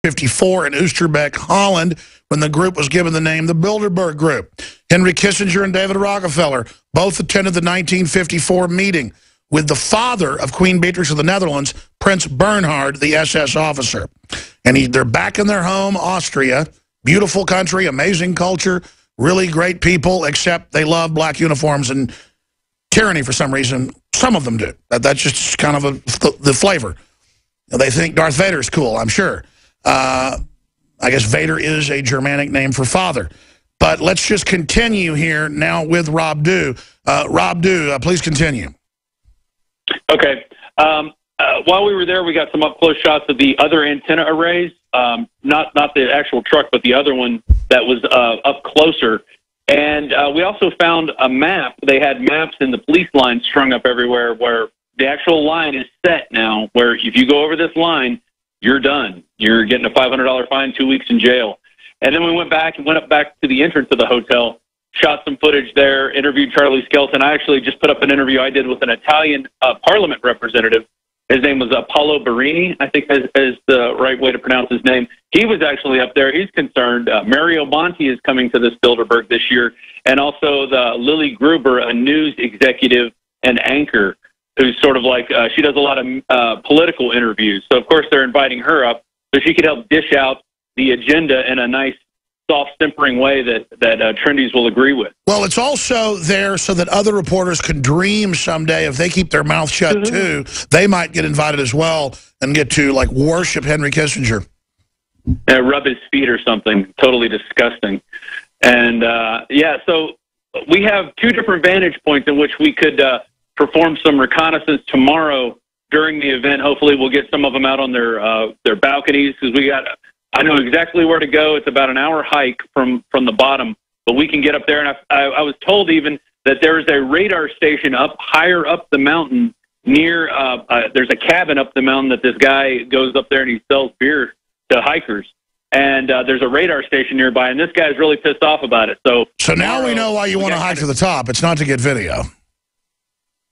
1954 in Oosterbeek, Holland, when the group was given the name the Bilderberg Group. Henry Kissinger and David Rockefeller both attended the 1954 meeting with the father of Queen Beatrix of the Netherlands, Prince Bernhard, the SS officer. And they're back in their home, Austria. Beautiful country, amazing culture, really great people, except they love black uniforms and tyranny for some reason. Some of them do. That's just kind of the flavor. They think Darth Vader's cool, I'm sure. I guess Vader is a Germanic name for father. But let's just continue here now with Rob Dew. Rob Dew, please continue. Okay. While we were there, we got some up-close shots of the other antenna arrays. Not the actual truck, but the other one that was up closer. And we also found a map. They had maps in the police line strung up everywhere where the actual line is set now, where if you go over this line, you're done. You're getting a $500 fine, 2 weeks in jail. And then we went up back to the entrance of the hotel, shot some footage there, interviewed Charlie Skelton. I actually just put up an interview I did with an Italian parliament representative. His name was Paolo Barini, I think is the right way to pronounce his name. He was actually up there. He's concerned. Mario Monti is coming to this Bilderberg this year, and also the Lily Gruber, a news executive and anchor, who's sort of like, she does a lot of political interviews. So, of course, they're inviting her up so she could help dish out the agenda in a nice, soft, simpering way that Trendies will agree with. Well, it's also there so that other reporters can dream someday if they keep their mouth shut, too. They might get invited as well and get to, like, worship Henry Kissinger. Rub his feet or something. Totally disgusting. And, yeah, so we have two different vantage points in which we could perform some reconnaissance tomorrow during the event. Hopefully we'll get some of them out on their balconies, because I know exactly where to go. It's about an hour hike from the bottom, but we can get up there. And I was told even that there is a radar station up higher up the mountain near, there's a cabin up the mountain that this guy goes up there and he sells beer to hikers. And there's a radar station nearby, and this guy's really pissed off about it. So now we know why you want to hike to the top. It's not to get video.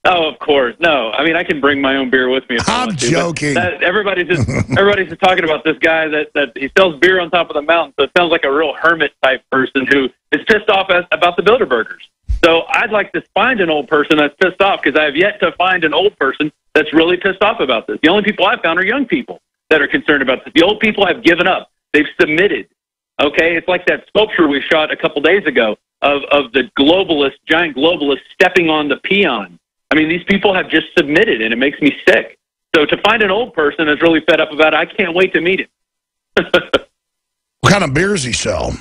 Oh, of course. No, I mean, I can bring my own beer with me if I want to. I'm joking. Everybody's just talking about this guy that he sells beer on top of the mountain. So it sounds like a real hermit type person who is pissed off about the Bilderbergers. So I'd like to find an old person that's pissed off, because I have yet to find an old person that's really pissed off about this. The only people I've found are young people that are concerned about this. The old people have given up. They've submitted. Okay, it's like that sculpture we shot a couple days ago of the giant globalist stepping on the peon. I mean, these people have just submitted, and it makes me sick. So to find an old person that's really fed up about it, I can't wait to meet him. What kind of beers he sell?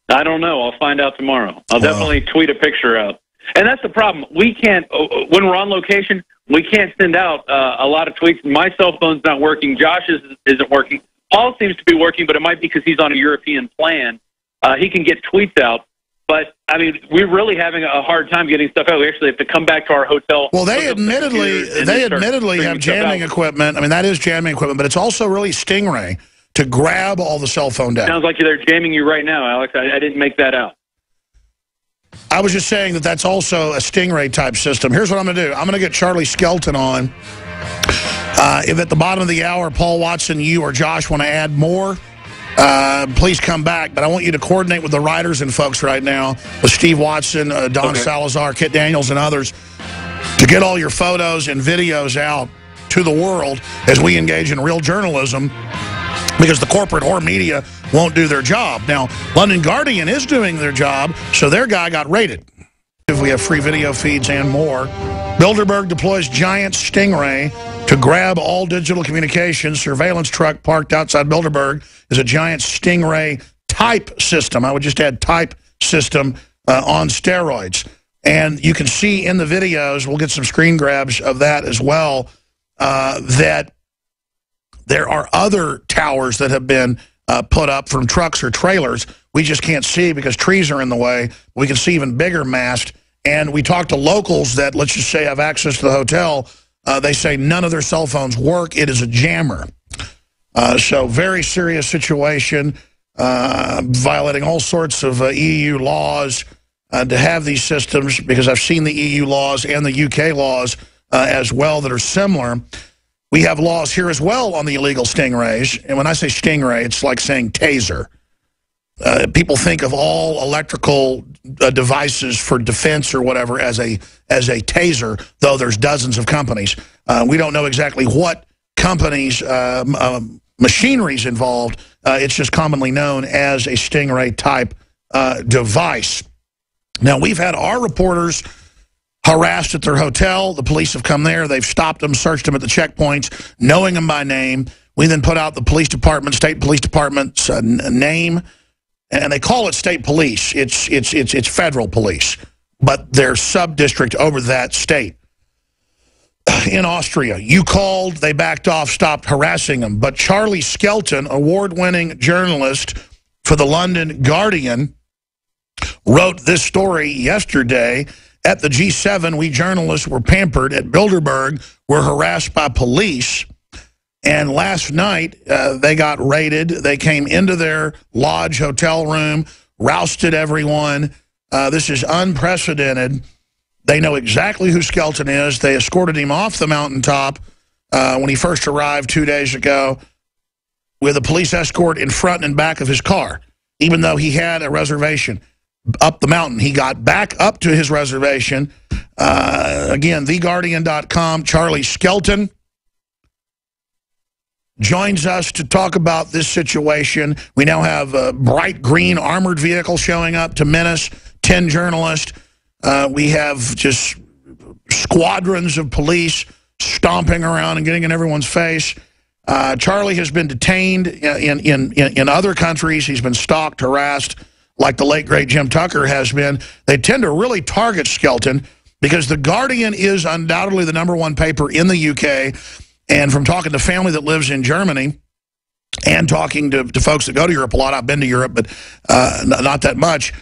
I don't know. I'll find out tomorrow. I'll definitely tweet a picture out. And that's the problem. We can't, when we're on location, we can't send out a lot of tweets. My cell phone's not working. Josh's isn't working. Paul seems to be working, but it might be because he's on a European plan. He can get tweets out. But, I mean, we're really having a hard time getting stuff out. We actually have to come back to our hotel. Well, they admittedly have jamming equipment. I mean, that is jamming equipment, but it's also really Stingray to grab all the cell phone data. Sounds like they're jamming you right now, Alex. I didn't make that out. I was just saying that that's also a Stingray-type system. Here's what I'm going to do. I'm going to get Charlie Skelton on. If at the bottom of the hour, Paul Watson, you or Josh want to add more, please come back. But I want you to coordinate with the writers and folks right now, with Steve Watson, Don Salazar, Kit Daniels, and others, to get all your photos and videos out to the world as we engage in real journalism, because the corporate whore media won't do their job. Now, London Guardian is doing their job, so their guy got raided. If we have free video feeds and more. Bilderberg deploys giant Stingray to grab all digital communications. Surveillance truck parked outside Bilderberg is a giant Stingray type system. I would just add type system on steroids. And you can see in the videos, we'll get some screen grabs of that as well, that there are other towers that have been put up from trucks or trailers. We just can't see because trees are in the way. We can see even bigger mast. And we talked to locals that, let's just say, have access to the hotel. They say none of their cell phones work. It is a jammer. So very serious situation, violating all sorts of EU laws to have these systems, because I've seen the EU laws and the UK laws as well that are similar. We have laws here as well on the illegal stingrays. And when I say stingray, it's like saying taser. People think of all electrical devices for defense or whatever as a taser, though there's dozens of companies. We don't know exactly what companies' machinery is involved. It's just commonly known as a stingray type device. Now, we've had our reporters harassed at their hotel. The police have come there. They've stopped them, searched them at the checkpoints, knowing them by name. We then put out the police department, state police department's name, and they call it state police. It's federal police, but they're sub-district over that state. In Austria, you called, they backed off, stopped harassing them. But Charlie Skelton, award-winning journalist for the London Guardian, wrote this story yesterday. At the G7, we journalists were pampered. At Bilderberg, we're harassed by police. And last night, they got raided. They came into their lodge hotel room, rousted everyone. This is unprecedented. They know exactly who Skelton is. They escorted him off the mountaintop when he first arrived 2 days ago with a police escort in front and back of his car, even though he had a reservation up the mountain. He got back up to his reservation. Again, TheGuardian.com, Charlie Skelton joins us to talk about this situation. We now have a bright green armored vehicle showing up to menace 10 journalists. We have just squadrons of police stomping around and getting in everyone's face. Charlie has been detained in other countries. He's been stalked, harassed, like the late, great Jim Tucker has been. They tend to really target Skelton because The Guardian is undoubtedly the #1 paper in the UK. And from talking to family that lives in Germany and talking to folks that go to Europe a lot, I've been to Europe, but not that much,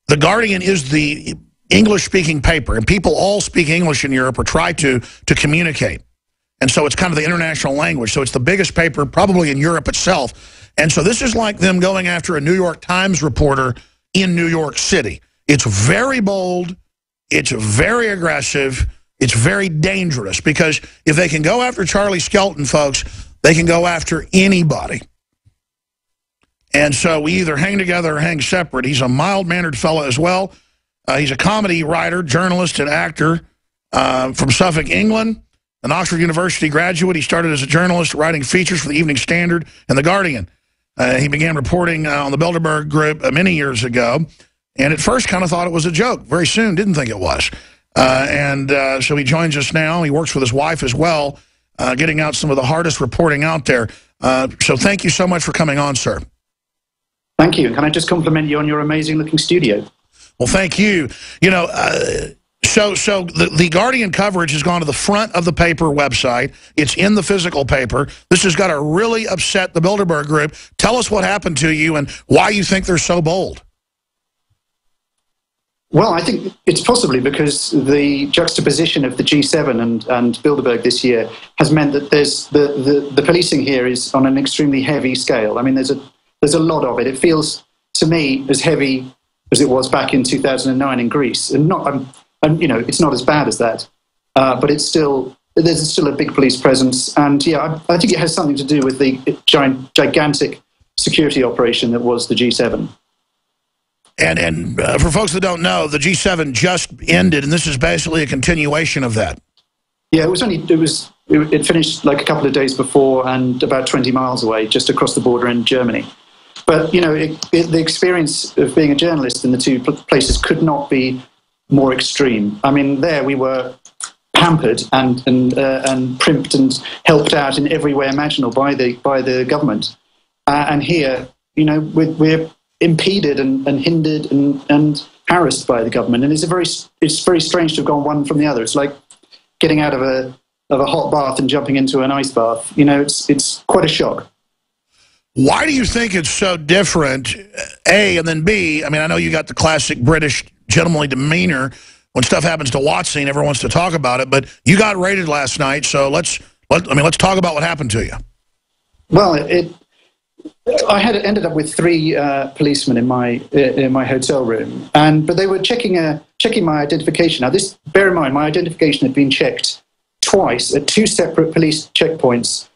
The Guardian is the English-speaking paper, and people all speak English in Europe or try to communicate. And so it's kind of the international language. So it's the biggest paper probably in Europe itself. And so this is like them going after a New York Times reporter in New York City. It's very bold. It's very aggressive. It's very dangerous because if they can go after Charlie Skelton, folks, they can go after anybody. And so we either hang together or hang separate. He's a mild-mannered fellow as well. He's a comedy writer, journalist, and actor from Suffolk, England, an Oxford University graduate. He started as a journalist writing features for the Evening Standard and The Guardian. He began reporting on the Bilderberg Group many years ago, and at first kind of thought it was a joke. Very soon didn't think it was. So he joins us now. He works with his wife as well, getting out some of the hardest reporting out there. So thank you so much for coming on, sir. Thank you. Can I just compliment you on your amazing-looking studio? Well, thank you. You know, so the Guardian coverage has gone to the front of the paper website. It's in the physical paper. This has got to really upset the Bilderberg Group. Tell us what happened to you and why you think they're so bold. Well, I think it's possibly because the juxtaposition of the G7 and Bilderberg this year has meant that there's the policing here is on an extremely heavy scale. I mean, there's a lot of it. It feels to me as heavy as it was back in 2009 in Greece, and you know, it's not as bad as that, but there's still a big police presence, and yeah, I think it has something to do with the gigantic security operation that was the G7. And for folks that don't know, the G7 just ended, and this is basically a continuation of that. Yeah, it finished like a couple of days before and about 20 miles away, just across the border in Germany. But, you know, the experience of being a journalist in the two places could not be more extreme. I mean, there we were pampered and primped and helped out in every way imaginable by the government. And here, you know, we're impeded and hindered and harassed by the government. And it's very strange to have gone one from the other. It's like getting out of a hot bath and jumping into an ice bath. You know, it's quite a shock. Why do you think it's so different, A, and then B, I mean, I know you got the classic British gentlemanly demeanor. When stuff happens to Watsy, everyone wants to talk about it, but you got raided last night, so let's talk about what happened to you. Well, I had ended up with 3 policemen in my hotel room, but they were checking my identification. Now, bear in mind, my identification had been checked twice at 2 separate police checkpoints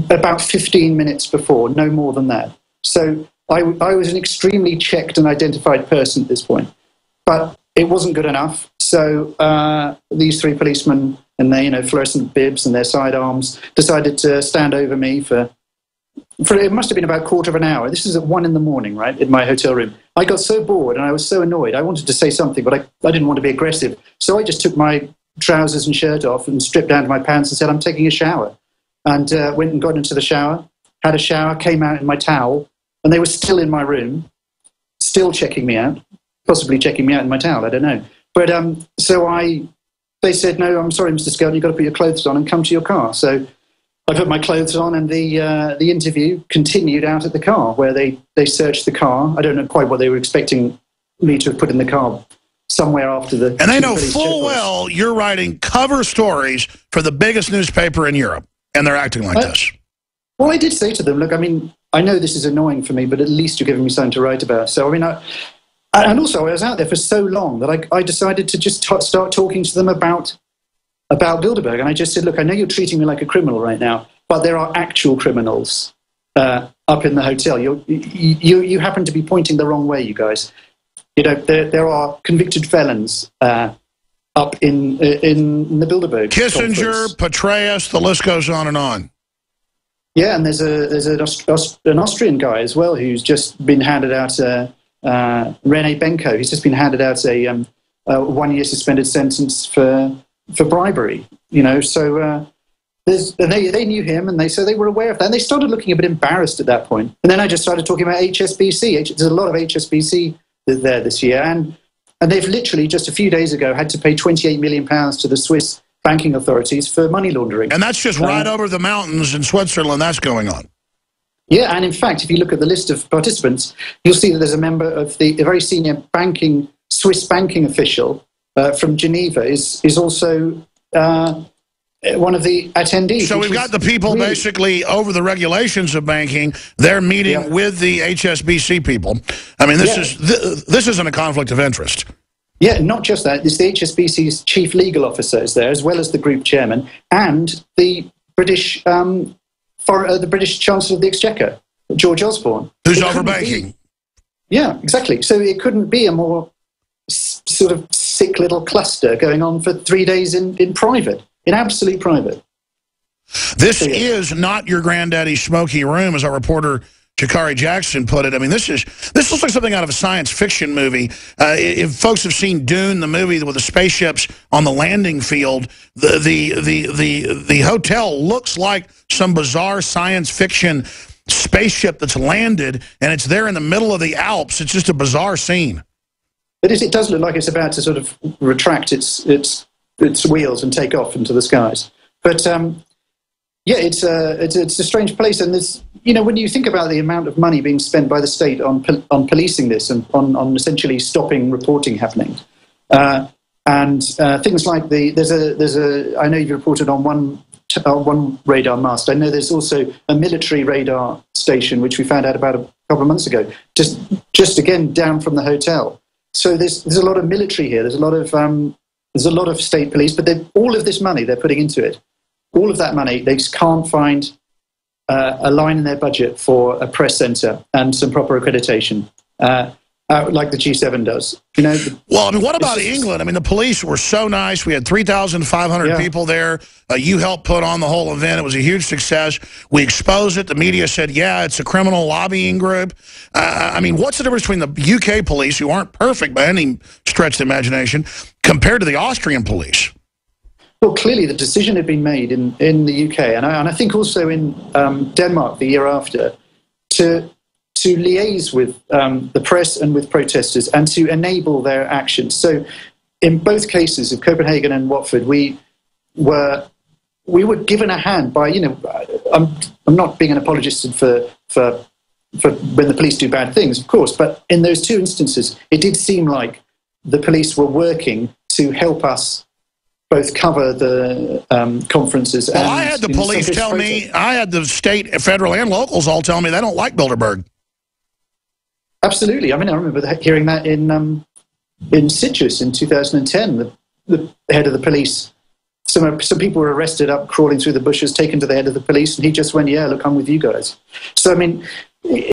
about 15 minutes before, no more than that. So I was an extremely checked and identified person at this point. But it wasn't good enough. So these 3 policemen and their fluorescent bibs and their sidearms decided to stand over me for it must have been about a quarter of an hour. This is at 1 a.m, right, in my hotel room. I got so bored and I was so annoyed. I wanted to say something, but I didn't want to be aggressive. So I just took my trousers and shirt off and stripped down to my pants and said, I'm taking a shower. And went and got into the shower, had a shower, came out in my towel, and they were still in my room, still checking me out, possibly checking me out in my towel, I don't know. But they said, no, I'm sorry, Mr. Skelton, you've got to put your clothes on and come to your car. So I put my clothes on, and the interview continued out at the car, where they searched the car. I don't know quite what they were expecting me to have put in the car somewhere after the... And they know full well you're writing cover stories for the biggest newspaper in Europe, and they're acting like this. Well, I did say to them, look, I mean, I know this is annoying for me, but at least you're giving me something to write about. So, I mean, and also I was out there for so long that I decided to just start talking to them about Bilderberg. And I just said, look, I know you're treating me like a criminal right now, but there are actual criminals up in the hotel. You happen to be pointing the wrong way, you guys. There are convicted felons up in the Bilderberg. Kissinger, Petraeus, the list goes on and on. Yeah, and there's an Austrian guy as well who's just been handed out Rene Benko. He's just been handed out a 1-year suspended sentence for bribery. So they knew him, and they were aware of that. And they started looking a bit embarrassed at that point. And then I just started talking about HSBC. There's a lot of HSBC there this year, and they've literally just a few days ago had to pay £28 million to the Swiss banking authorities for money laundering. And that's just right over the mountains in Switzerland that's going on. Yeah, and in fact, if you look at the list of participants, you'll see that there's a member of a very senior Swiss banking official from Geneva is also one of the attendees. So we've got the people really basically over the regulations of banking. They're meeting with the HSBC people. I mean, this isn't a conflict of interest. Yeah, not just that. It's the HSBC's chief legal officer is there, as well as the group chairman, and the British Chancellor of the Exchequer, George Osborne. Who's over banking. Yeah, exactly. So it couldn't be a more sort of sick little cluster going on for 3 days in private, in absolute private. This is not your granddaddy's smoky room, as our reporter Sha'Carri Jackson put it. I mean, this looks like something out of a science fiction movie. If folks have seen Dune, the movie with the spaceships on the landing field, the hotel looks like some bizarre science fiction spaceship that's landed, and it's there in the middle of the Alps. It's just a bizarre scene. It does look like it's about to sort of retract its wheels and take off into the skies. But yeah, it's a strange place, and there's, when you think about the amount of money being spent by the state on policing this and on essentially stopping reporting happening, and things like I know you've reported on one radar mast. I know there's also a military radar station which we found out about a couple of months ago, just again down from the hotel. So there's a lot of military here. There's a lot of state police, but all of this money they're putting into it. All of that money, they just can't find a line in their budget for a press centre and some proper accreditation, like the G7 does. Well, I mean, what about England? I mean, the police were so nice. We had 3,500 people there. You helped put on the whole event. It was a huge success. We exposed it. The media said, yeah, it's a criminal lobbying group. I mean, what's the difference between the UK police, who aren't perfect by any stretch of the imagination, compared to the Austrian police? Well, clearly the decision had been made in the UK, and I think also in Denmark the year after, to liaise with the press and with protesters and to enable their actions. So in both cases of Copenhagen and Watford, we were given a hand by, I'm not being an apologist for when the police do bad things, of course, but in those two instances, it did seem like the police were working to help us both cover the conferences. Well, I had the police tell me, I had the state, federal, and locals all tell me they don't like Bilderberg. Absolutely. I mean, I remember hearing that in Citrus in 2010. The head of the police some people were arrested up crawling through the bushes, taken to the head of the police, and he just went, "Yeah, look, I'm with you guys." So I mean,